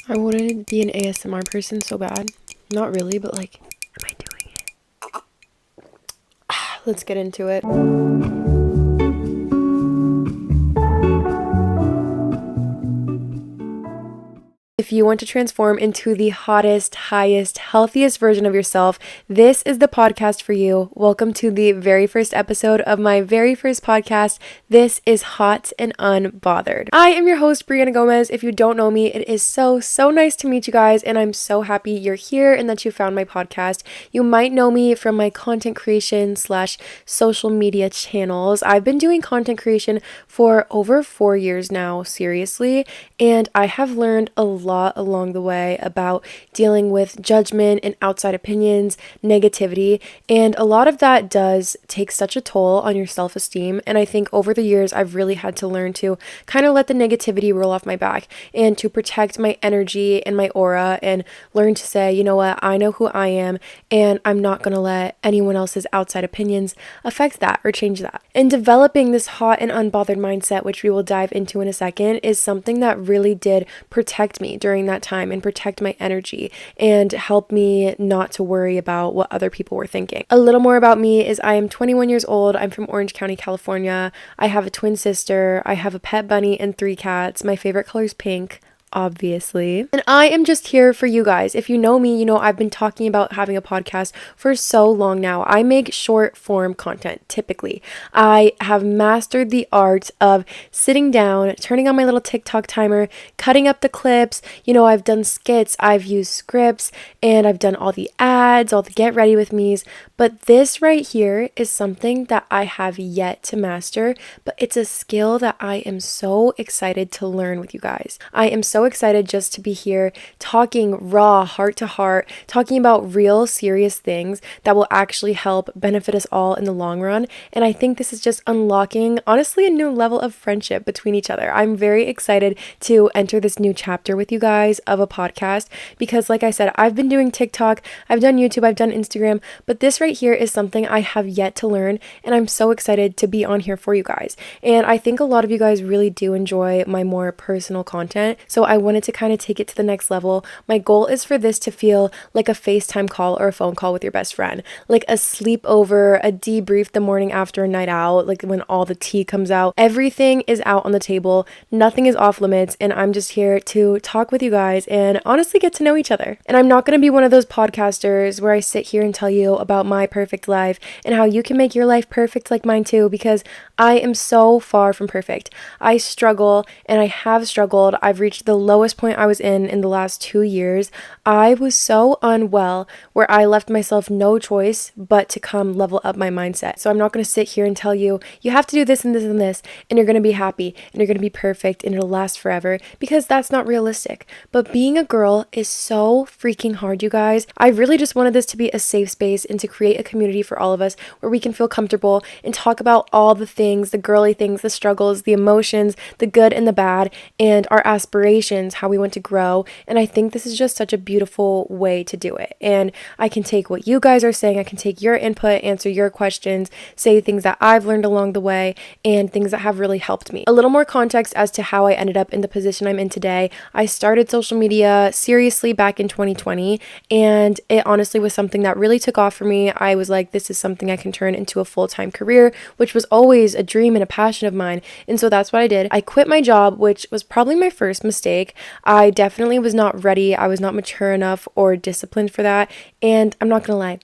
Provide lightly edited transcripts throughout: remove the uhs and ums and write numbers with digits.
I wanted to be an ASMR person so bad. Not really, but like, am I doing it? Let's get into it. If you want to transform into the hottest, highest, healthiest version of yourself, this is the podcast for you. Welcome to the very first episode of my very first podcast. This is Hot and Unbothered. I am your host, Brianna Gomez. If you don't know me, it is so nice to meet you guys, and I'm so happy you're here and that you found my podcast. You might know me from my content creation / social media channels. I've been doing content creation for over 4 years now, seriously, and I have learned a lot along the way about dealing with judgment and outside opinions, negativity, and a lot of that does take such a toll on your self-esteem. And I think over the years I've really had to learn to kind of let the negativity roll off my back and to protect my energy and my aura and learn to say, you know what, I know who I am and I'm not going to let anyone else's outside opinions affect that or change that. And developing this hot and unbothered mindset, which we will dive into in a second, is something that really did protect me during that time and protect my energy and help me not to worry about what other people were thinking. A little more about me is I am 21 years old. I'm from Orange County, California. I have a twin sister. I have a pet bunny and 3 cats. My favorite color is pink, obviously. And I am just here for you guys. If you know me, you know I've been talking about having a podcast for so long now. I make short form content, typically. I have mastered the art of sitting down, turning on my little TikTok timer, cutting up the clips. You know, I've done skits, I've used scripts, and I've done all the ads, all the get ready with me's. But this right here is something that I have yet to master, but it's a skill that I am so excited to learn with you guys. I am so excited just to be here talking raw, heart to heart, talking about real serious things that will actually help benefit us all in the long run. And I think this is just unlocking, honestly, a new level of friendship between each other. I'm very excited to enter this new chapter with you guys of a podcast because, like I said, I've been doing TikTok, I've done YouTube, I've done Instagram, but this right here is something I have yet to learn, and I'm so excited to be on here for you guys. And I think a lot of you guys really do enjoy my more personal content, so I wanted to kind of take it to the next level. My goal is for this to feel like a FaceTime call or a phone call with your best friend, like a sleepover, a debrief the morning after a night out, like when all the tea comes out. Everything is out on the table, nothing is off limits, and I'm just here to talk with you guys and honestly get to know each other. And I'm not going to be one of those podcasters where I sit here and tell you about my perfect life and how you can make your life perfect like mine too, because I am so far from perfect. I struggle, and I have struggled. I've reached the lowest point I was in the last 2 years. I was so unwell where I left myself no choice but to come level up my mindset. So I'm not going to sit here and tell you, you have to do this and this and this, and you're going to be happy, and you're going to be perfect, and it'll last forever, because that's not realistic. But being a girl is so freaking hard, you guys. I really just wanted this to be a safe space and to create a community for all of us where we can feel comfortable and talk about all the things, the girly things, the struggles, the emotions, the good and the bad, and our aspirations, how we want to grow. And I think this is just such a beautiful way to do it. And I can take what you guys are saying, I can take your input, answer your questions, say things that I've learned along the way, and things that have really helped me. A little more context as to how I ended up in the position I'm in today. I started social media seriously back in 2020, and it honestly was something that really took off for me. I was like, this is something I can turn into a full-time career, which was always a dream and a passion of mine. And so that's what I did. I quit my job, which was probably my first mistake. I definitely was not ready. I was not mature enough or disciplined for that. And I'm not gonna lie,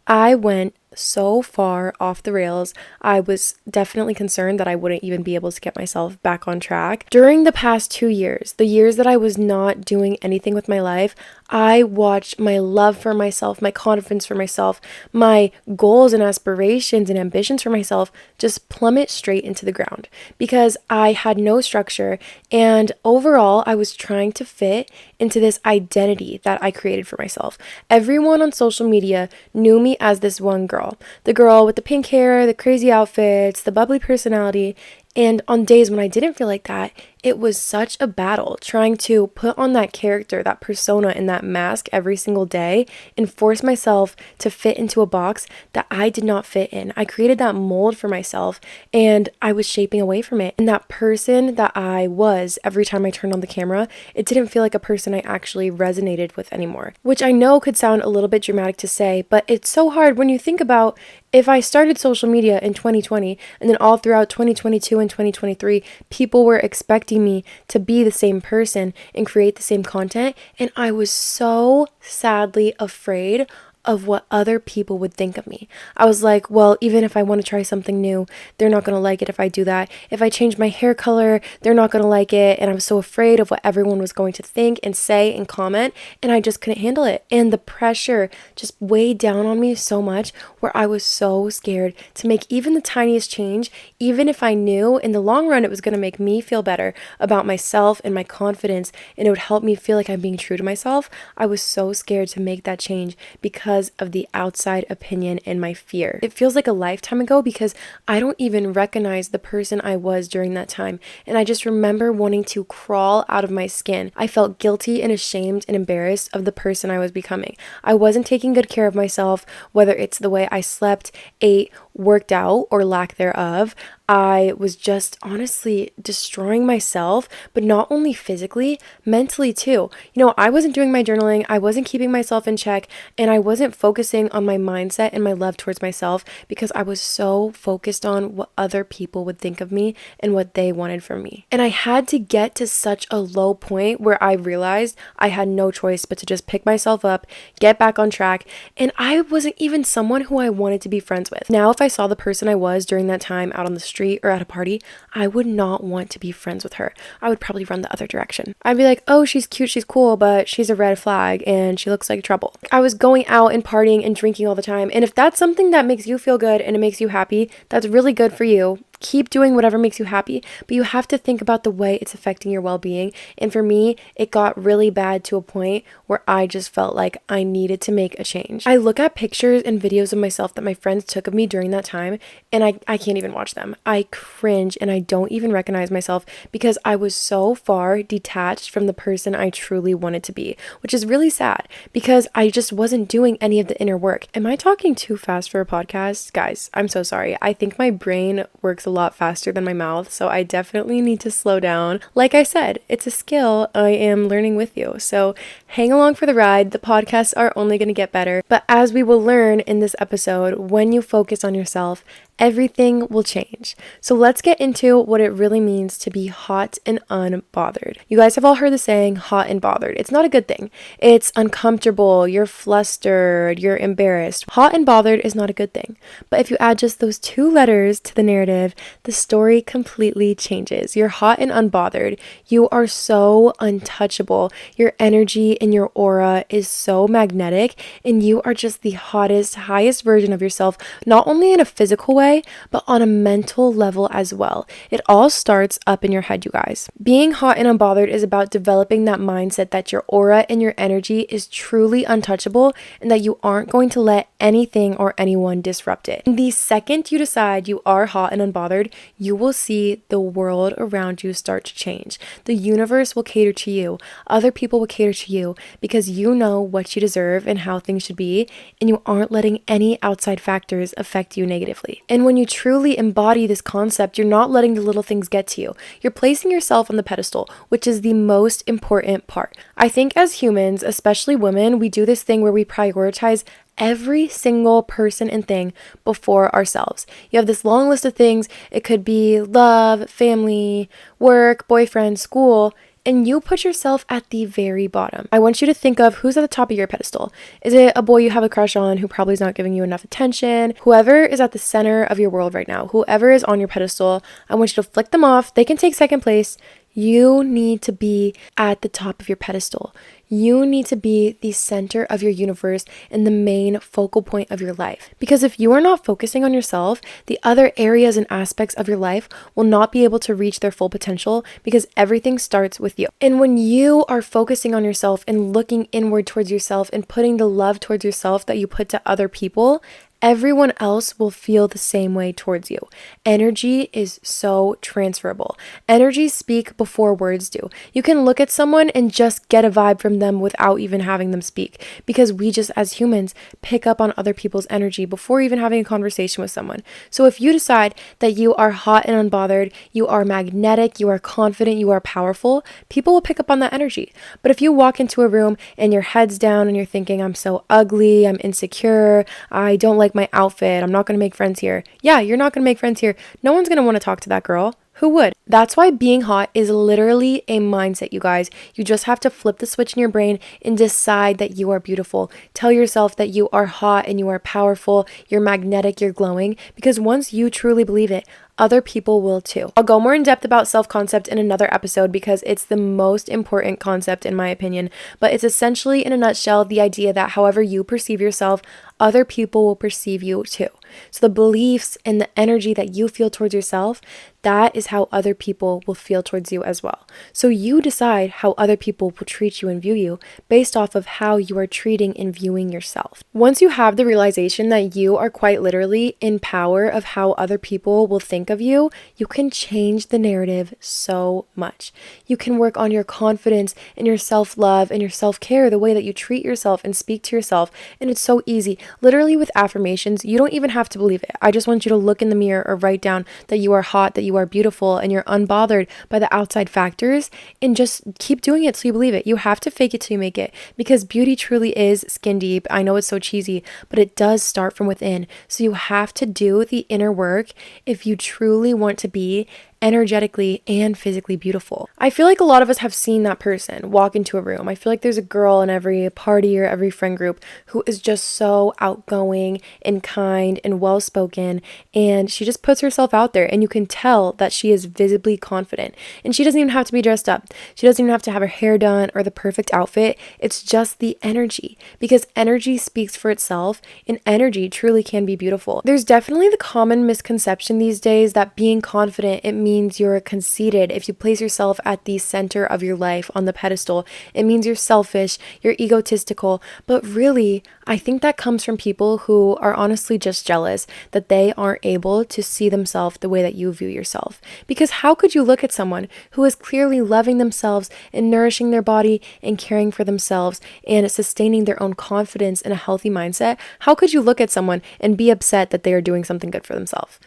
I went so far off the rails. I was definitely concerned that I wouldn't even be able to get myself back on track. During the past 2 years, the years that I was not doing anything with my life, I watched my love for myself, my confidence for myself, my goals and aspirations and ambitions for myself just plummet straight into the ground because I had no structure, and overall I was trying to fit into this identity that I created for myself. Everyone on social media knew me as this one girl. The girl with the pink hair, the crazy outfits, the bubbly personality. And on days when I didn't feel like that, it was such a battle trying to put on that character, that persona, and that mask every single day and force myself to fit into a box that I did not fit in. I created that mold for myself and I was shaping away from it. And that person that I was every time I turned on the camera, it didn't feel like a person I actually resonated with anymore, which I know could sound a little bit dramatic to say, but it's so hard when you think about if I started social media in 2020 and then all throughout 2022 and 2023, people were expecting me to be the same person and create the same content, and I was so sadly afraid of what other people would think of me. I was like, well, even if I want to try something new, they're not going to like it if I do that. If I change my hair color, they're not going to like it. And I was so afraid of what everyone was going to think and say and comment, and I just couldn't handle it. And the pressure just weighed down on me so much where I was so scared to make even the tiniest change, even if I knew in the long run it was going to make me feel better about myself and my confidence, and it would help me feel like I'm being true to myself. I was so scared to make that change because of the outside opinion and my fear. It feels like a lifetime ago because I don't even recognize the person I was during that time. And I just remember wanting to crawl out of my skin. I felt guilty and ashamed and embarrassed of the person I was becoming. I wasn't taking good care of myself, whether it's the way I slept, ate, worked out, or lack thereof. I was just honestly destroying myself, but not only physically, mentally too. I wasn't doing my journaling, I wasn't keeping myself in check, and I wasn't focusing on my mindset and my love towards myself because I was so focused on what other people would think of me and what they wanted from me. And I had to get to such a low point where I realized I had no choice but to just pick myself up, get back on track, and I wasn't even someone who I wanted to be friends with. Now, if I saw the person I was during that time out on the street or at a party, I would not want to be friends with her. I would probably run the other direction. I'd be like, oh, she's cute, she's cool, but she's a red flag and she looks like trouble. I was going out and partying and drinking all the time. And if that's something that makes you feel good and it makes you happy, that's really good for you. Keep doing whatever makes you happy, but you have to think about the way it's affecting your well-being. And for me, it got really bad to a point where I just felt like I needed to make a change. I look at pictures and videos of myself that my friends took of me during that time, and I can't even watch them. I cringe and I don't even recognize myself because I was so far detached from the person I truly wanted to be, which is really sad because I just wasn't doing any of the inner work. Am I talking too fast for a podcast? Guys, I'm so sorry. I think my brain works a lot faster than my mouth, so I definitely need to slow down. Like I said, it's a skill I am learning with you, so hang along for the ride. The podcasts are only going to get better, but as we will learn in this episode, when you focus on yourself, everything will change. So let's get into what it really means to be hot and unbothered. You guys have all heard the saying hot and bothered. It's not a good thing. It's uncomfortable, you're flustered, you're embarrassed. Hot and bothered is not a good thing. But if you add just those two letters to the narrative, the story completely changes. You're hot and unbothered. You are so untouchable. Your energy and your aura is so magnetic, and you are just the hottest, highest version of yourself, not only in a physical way, but on a mental level as well. It all starts up in your head, you guys. Being hot and unbothered is about developing that mindset that your aura and your energy is truly untouchable and that you aren't going to let anything or anyone disrupt it. And the second you decide you are hot and unbothered, you will see the world around you start to change. The universe will cater to you. Other people will cater to you because you know what you deserve and how things should be, and you aren't letting any outside factors affect you negatively. And when you truly embody this concept, you're not letting the little things get to you. You're placing yourself on the pedestal, which is the most important part. I think as humans, especially women, we do this thing where we prioritize every single person and thing before ourselves. You have this long list of things. It could be love, family, work, boyfriend, school, and you put yourself at the very bottom. I want you to think of who's at the top of your pedestal. Is it a boy you have a crush on who probably is not giving you enough attention? Whoever is at the center of your world right now, whoever is on your pedestal, I want you to flick them off. They can take second place. You need to be at the top of your pedestal. You need to be the center of your universe and the main focal point of your life. Because if you are not focusing on yourself, the other areas and aspects of your life will not be able to reach their full potential because everything starts with you. And when you are focusing on yourself and looking inward towards yourself and putting the love towards yourself that you put to other people, everyone else will feel the same way towards you. Energy is so transferable. Energies speak before words do. You can look at someone and just get a vibe from them without even having them speak, because we just as humans pick up on other people's energy before even having a conversation with someone. So if you decide that you are hot and unbothered, you are magnetic, you are confident, you are powerful, people will pick up on that energy. But if you walk into a room and your head's down and you're thinking, I'm so ugly, I'm insecure, I don't like my outfit, I'm not going to make friends here. Yeah, you're not going to make friends here. No one's going to want to talk to that girl. Who would? That's why being hot is literally a mindset, you guys. You just have to flip the switch in your brain and decide that you are beautiful. Tell yourself that you are hot and you are powerful, you're magnetic, you're glowing, because once you truly believe it, other people will too. I'll go more in depth about self-concept in another episode because it's the most important concept in my opinion, but it's essentially in a nutshell the idea that however you perceive yourself, other people will perceive you too. So the beliefs and the energy that you feel towards yourself, that is how other people will feel towards you as well. So you decide how other people will treat you and view you based off of how you are treating and viewing yourself. Once you have the realization that you are quite literally in power of how other people will think of you, you can change the narrative so much. You can work on your confidence and your self-love and your self-care, the way that you treat yourself and speak to yourself. And it's so easy. Literally with affirmations, you don't even have to believe it. I just want you to look in the mirror or write down that you are hot, that you are beautiful, and you're unbothered by the outside factors, and just keep doing it till you believe it. You have to fake it till you make it, because beauty truly is skin deep. I know it's so cheesy, but it does start from within. So you have to do the inner work if you truly want to be energetically and physically beautiful. I feel like a lot of us have seen that person walk into a room. I feel like there's a girl in every party or every friend group who is just so outgoing and kind and well-spoken, and she just puts herself out there, and you can tell that she is visibly confident. And she doesn't even have to be dressed up. She doesn't even have to have her hair done or the perfect outfit. It's just the energy, because energy speaks for itself, and energy truly can be beautiful. There's definitely the common misconception these days that being confident, it means you're conceited. If you place yourself at the center of your life on the pedestal, it means you're selfish, you're egotistical. But really, I think that comes from people who are honestly just jealous that they aren't able to see themselves the way that you view yourself. Because how could you look at someone who is clearly loving themselves and nourishing their body and caring for themselves and sustaining their own confidence in a healthy mindset? How could you look at someone and be upset that they are doing something good for themselves?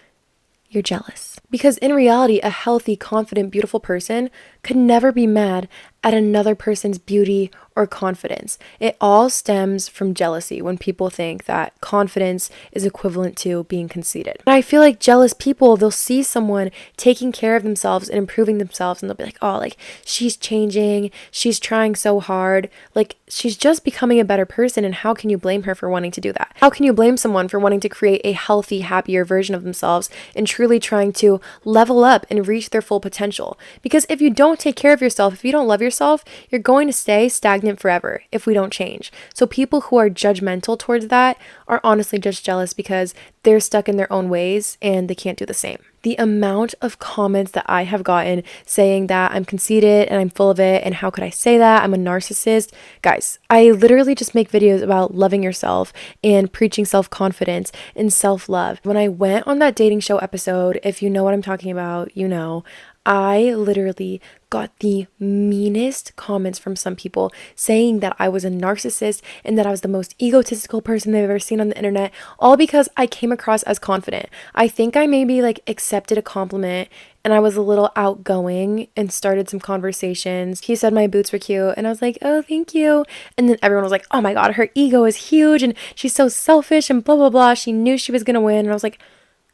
You're jealous. Because in reality, a healthy, confident, beautiful person could never be mad at another person's beauty or confidence. It all stems from jealousy when people think that confidence is equivalent to being conceited. And I feel like jealous people, they'll see someone taking care of themselves and improving themselves, and they'll be like, oh, like, she's changing, she's trying so hard, like, she's just becoming a better person, and how can you blame her for wanting to do that? How can you blame someone for wanting to create a healthy, happier version of themselves and truly trying to level up and reach their full potential? Because if you don't take care of yourself, if you don't love yourself, you're going to stay stagnant forever if we don't change. So people who are judgmental towards that are honestly just jealous because they're stuck in their own ways and they can't do the same. The amount of comments that I have gotten saying that I'm conceited and I'm full of it, and how could I say that? I'm a narcissist. Guys, I literally just make videos about loving yourself and preaching self-confidence and self-love. When I went on that dating show episode, if you know what I'm talking about, you know, I literally got the meanest comments from some people saying that I was a narcissist and that I was the most egotistical person they've ever seen on the internet, all because I came across as confident. I think I maybe accepted a compliment and I was a little outgoing and started some conversations. He said my boots were cute and I was like, oh, thank you. And then everyone was like, oh my God, her ego is huge and she's so selfish and blah, blah, blah. She knew she was going to win. And I was like,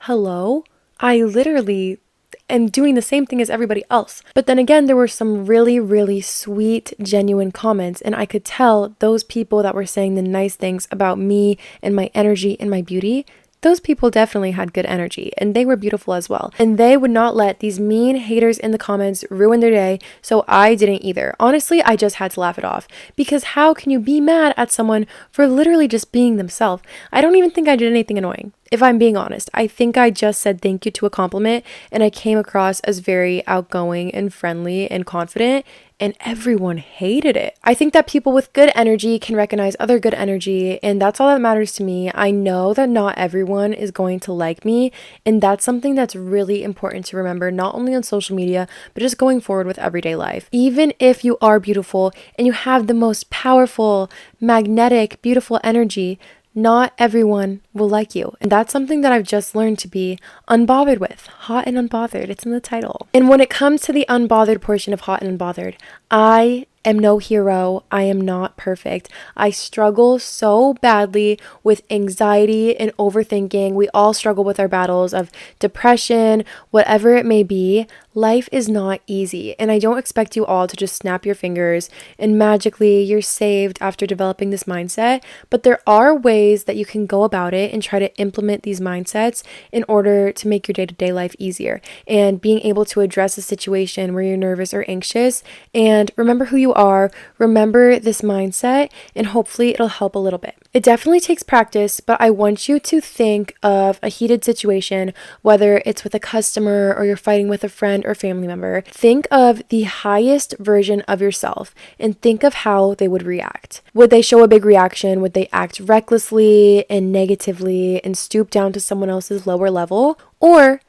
hello? I literally am doing the same thing as everybody else. But then again, there were some really, really sweet, genuine comments, and I could tell those people that were saying the nice things about me and my energy and my beauty, those people definitely had good energy and they were beautiful as well. And they would not let these mean haters in the comments ruin their day, so I didn't either. Honestly, I just had to laugh it off, because how can you be mad at someone for literally just being themselves? I don't even think I did anything annoying. If I'm being honest, I think I just said thank you to a compliment and I came across as very outgoing and friendly and confident, and everyone hated it. I think that people with good energy can recognize other good energy, and that's all that matters to me. I know that not everyone is going to like me, and that's something that's really important to remember, not only on social media, but just going forward with everyday life. Even if you are beautiful and you have the most powerful, magnetic, beautiful energy, not everyone will like you. And that's something that I've just learned to be unbothered with. Hot and Unbothered, it's in the title. And when it comes to the unbothered portion of Hot and Unbothered, I am no hero. I am not perfect. I struggle so badly with anxiety and overthinking. We all struggle with our battles of depression, whatever it may be. Life is not easy, and I don't expect you all to just snap your fingers and magically you're saved after developing this mindset, but there are ways that you can go about it and try to implement these mindsets in order to make your day-to-day life easier and being able to address a situation where you're nervous or anxious. And remember who you are, remember this mindset, and hopefully it'll help a little bit. It definitely takes practice, but I want you to think of a heated situation, whether it's with a customer or you're fighting with a friend or family member. Think of the highest version of yourself and think of how they would react. Would they show a big reaction? Would they act recklessly and negatively and stoop down to someone else's lower level? Or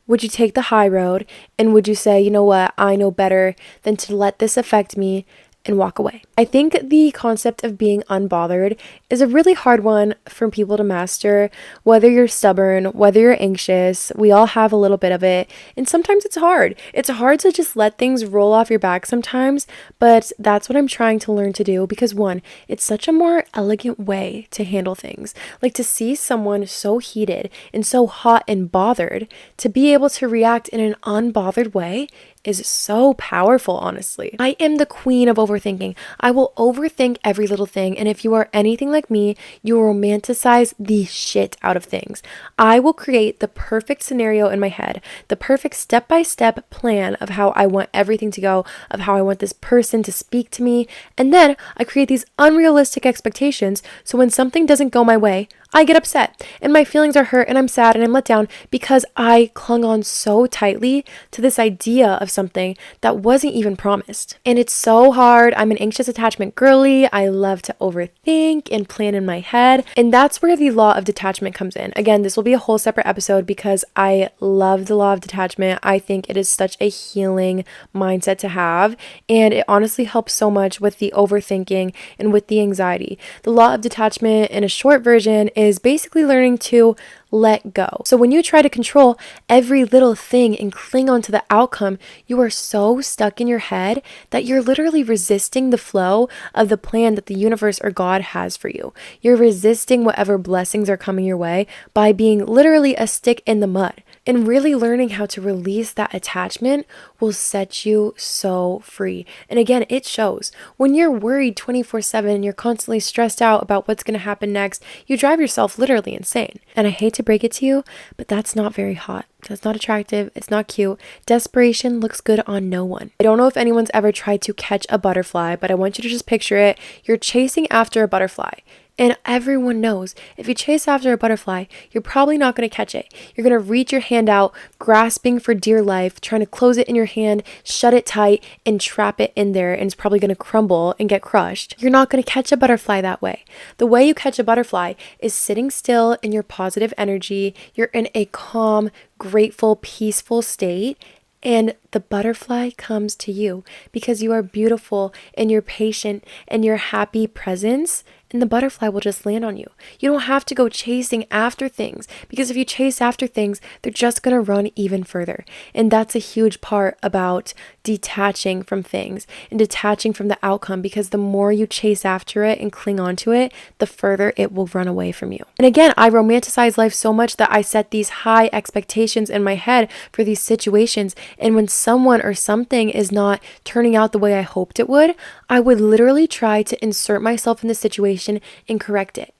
would you take the high road and would you say, you know what, I know better than to let this affect me and walk away? I think the concept of being unbothered is a really hard one for people to master, whether you're stubborn, whether you're anxious. We all have a little bit of it, and sometimes it's hard. It's hard to just let things roll off your back sometimes, but that's what I'm trying to learn to do because one, it's such a more elegant way to handle things. Like to see someone so heated and so hot and bothered, to be able to react in an unbothered way is so powerful, honestly. I am the queen of overthinking. I will overthink every little thing, and if you are anything like me, you will romanticize the shit out of things. I will create the perfect scenario in my head, the perfect step-by-step plan of how I want everything to go, of how I want this person to speak to me, and then I create these unrealistic expectations, so when something doesn't go my way, I get upset and my feelings are hurt and I'm sad and I'm let down because I clung on so tightly to this idea of something that wasn't even promised. And it's so hard. I'm an anxious attachment girly. I love to overthink and plan in my head. And that's where the law of detachment comes in. Again, this will be a whole separate episode because I love the law of detachment. I think it is such a healing mindset to have. And it honestly helps so much with the overthinking and with the anxiety. The law of detachment in a short version is basically learning to let go. So when you try to control every little thing and cling on to the outcome, you are so stuck in your head that you're literally resisting the flow of the plan that the universe or God has for you. You're resisting whatever blessings are coming your way by being literally a stick in the mud. And really learning how to release that attachment will set you so free. And again, it shows. When you're worried 24/7 and you're constantly stressed out about what's going to happen next, you drive yourself literally insane. And I hate to break it to you, but that's not very hot. That's not attractive. It's not cute. Desperation looks good on no one. I don't know if anyone's ever tried to catch a butterfly, but I want you to just picture it. You're chasing after a butterfly. And everyone knows if you chase after a butterfly, you're probably not going to catch it. You're going to reach your hand out, grasping for dear life, trying to close it in your hand, shut it tight, and trap it in there, and it's probably going to crumble and get crushed. You're not going to catch a butterfly that way. The way you catch a butterfly is sitting still in your positive energy. You're in a calm, grateful, peaceful state. And the butterfly comes to you because you are beautiful and you're patient and your happy presence, and the butterfly will just land on you. You don't have to go chasing after things because if you chase after things, they're just going to run even further. And that's a huge part about detaching from things and detaching from the outcome, because the more you chase after it and cling on to it, the further it will run away from you. And again, I romanticize life so much that I set these high expectations in my head for these situations. And when someone or something is not turning out the way I hoped it would, I would literally try to insert myself in the situation and correct it.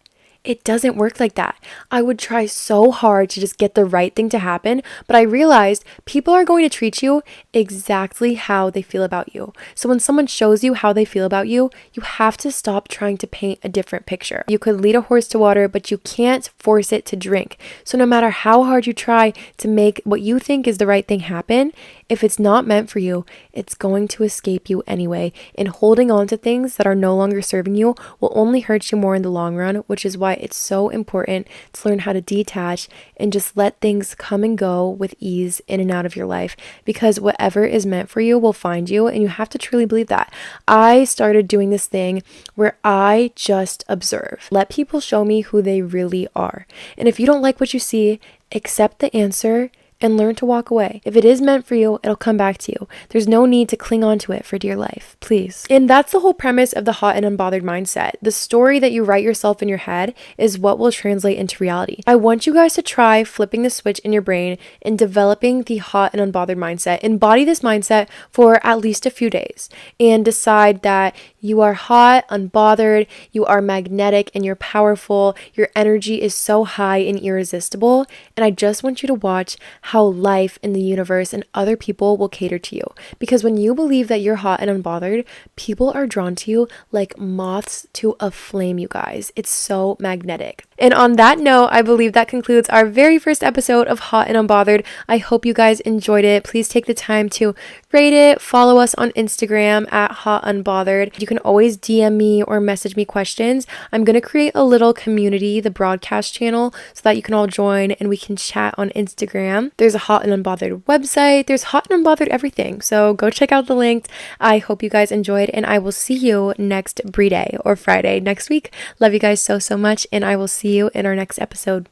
It doesn't work like that. I would try so hard to just get the right thing to happen, but I realized people are going to treat you exactly how they feel about you. So when someone shows you how they feel about you, you have to stop trying to paint a different picture. You could lead a horse to water, but you can't force it to drink. So no matter how hard you try to make what you think is the right thing happen, If it's not meant for you, it's going to escape you anyway. And holding on to things that are no longer serving you will only hurt you more in the long run, which is why it's so important to learn how to detach and just let things come and go with ease in and out of your life, because whatever is meant for you will find you, and you have to truly believe that. I started doing this thing where I just observe. Let people show me who they really are. And if you don't like what you see, accept the answer and learn to walk away. If it is meant for you, it'll come back to you. There's no need to cling on to it for dear life, please. And that's the whole premise of the hot and unbothered mindset. The story that you write yourself in your head is what will translate into reality. I want you guys to try flipping the switch in your brain and developing the hot and unbothered mindset. Embody this mindset for at least a few days and decide that you are hot, unbothered, you are magnetic, and you're powerful. Your energy is so high and irresistible. And I just want you to watch how life in the universe and other people will cater to you. Because when you believe that you're hot and unbothered, people are drawn to you like moths to a flame, you guys. It's so magnetic. And on that note, I believe that concludes our very first episode of Hot and Unbothered. I hope you guys enjoyed it. Please take the time to rate it, follow us on Instagram at Hot Unbothered. You can always DM me or message me questions. I'm going to create a little community, the broadcast channel, so that you can all join and we can chat on Instagram. There's a Hot and Unbothered website. There's Hot and Unbothered everything. So go check out the links. I hope you guys enjoyed, and I will see you next Brie Day or Friday next week. Love you guys so much, and I will see you in our next episode.